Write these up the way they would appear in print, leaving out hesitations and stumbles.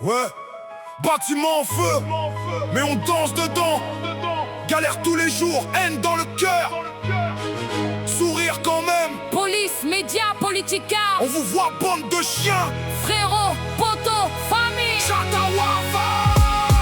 Ouais, bâtiment en feu, mais on danse dedans. Galère tous les jours, haine dans le cœur. Sourire quand même. Police, médias, politica. On vous voit, bande de chiens. Frérot, poteau, famille. Chatawafa.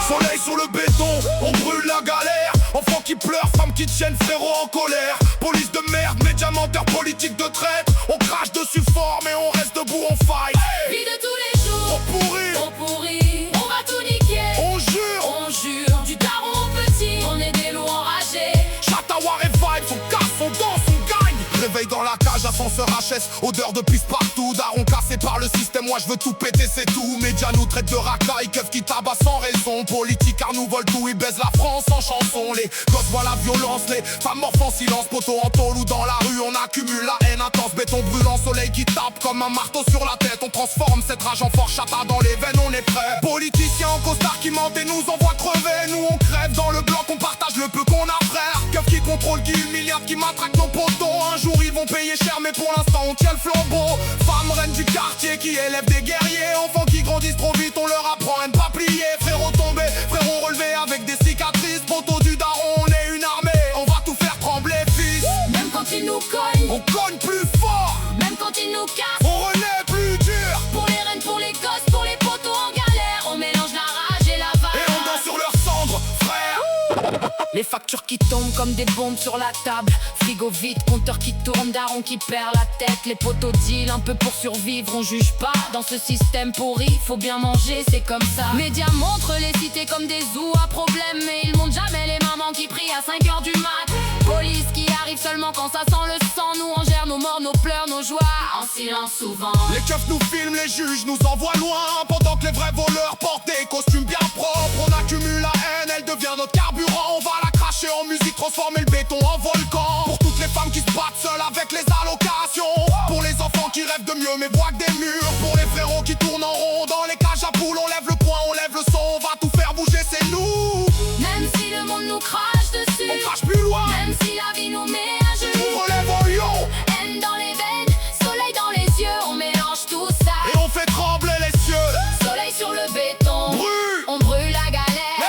Soleil sur le béton, on brûle la galère. Enfants qui pleurent, femmes qui tiennent, frérot en colère. Police de merde, médias menteurs, politique de traître. On crache dessus fort, mais on reste debout, on fight. Vie de tous les jours, Trop pourri, trop pourri. On va tout niquer, on jure. on jure. Du daron au petit, on est des loups enragés. Chatawar et vibe, on casse, on danse, on gagne. Réveil dans la cage, ascenseur HS, odeur de pisse partout. Daron cassé par le système, moi je veux tout péter, c'est tout. Médias nous traitent de racailles, keufs qui tabassent sans raison. Politicards nous volent tout, ils baisent la France en chanson. Les gosses voient la violence, les femmes morfent en silence. Poteau en tôle ou dans la rue, on accumule la haine intense. Béton brûlant, soleil qui tape comme un marteau sur la tête. On transforme cette rage en force, chata dans les veines, on est prêt. Politiciens en costard qui mentent et nous envoient crever. Nous on crève dans le bloc, on partage le peu qu'on a, frère. Keufs qui contrôlent, qui humilient, qui matraquent nos poteaux. Un jour ils vont payer cher, mais pour l'instant on tient le flambeau. Femmes reines du quartier qui élèvent des guerriers. Enfants qui grandissent trop vite, on leur apprend à ne pas plier. Frérot tombé, frérot relevé avec des cicatrices. Poteau du daron, on est une armée, on va tout faire trembler, fils. Même quand ils nous cognent, On cogne plus fort, même quand ils nous cassent. on renaît plus dur. Pour les reines, pour les gosses, pour les poteaux en galère. On mélange la rage et la Et on danse vague. sur leurs cendres, frère. Les factures qui tombent comme des bombes sur la table. Frigo vide, compteur qui tourne, daron qui perd la tête. Les poteaux deal un peu pour survivre, on juge pas. Dans ce système pourri, faut bien manger, c'est comme ça. Médias montrent les cités comme des zoos à problème, mais ils montrent jamais les mamans qui prient à 5h du mat. Police qui arrive seulement quand ça sent le sang. Nous on gère nos morts, nos pleurs, nos joies, en silence souvent. Les keufs nous filment, les juges nous envoient loin. Pendant que les vrais voleurs portent des costumes bien propres. On accumule la haine, elle devient notre carburant. On va la cracher en musique, transformer le béton en volcan. Pour toutes les femmes qui se battent seules avec les allocations. Pour les enfants qui rêvent de mieux mais voient que des murs. Pour les frérots qui tournent en rond dans les cages à poules. On lève le poing, on lève le son, on va tout faire bouger, c'est nous. Même si le monde nous crache dessus, On crache plus loin, même si la vie nous met à genoux. on relève en lion. Haine dans les veines, soleil dans les yeux, on mélange tout ça. Et on fait trembler les cieux. Soleil sur le béton, Brûle. on brûle la galère.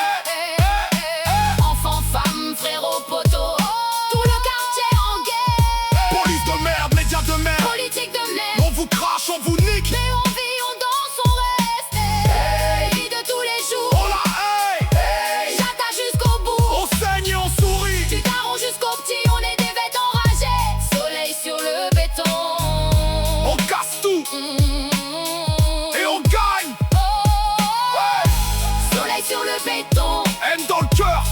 Enfants, femmes, frérot, poteau, tout le quartier en guerre. Police de merde, médias de merde. Politique de merde, On vous crache, on vous nique. mais on vit, on danse, on reste. Vie de tous les jours, On la haye. j'attaque jusqu'au bout. On saigne et on sourit. Du daron jusqu'au petit, on est des bêtes enragées. Soleil sur le béton. On casse tout et on gagne. Soleil sur le béton. Haine dans le cœur,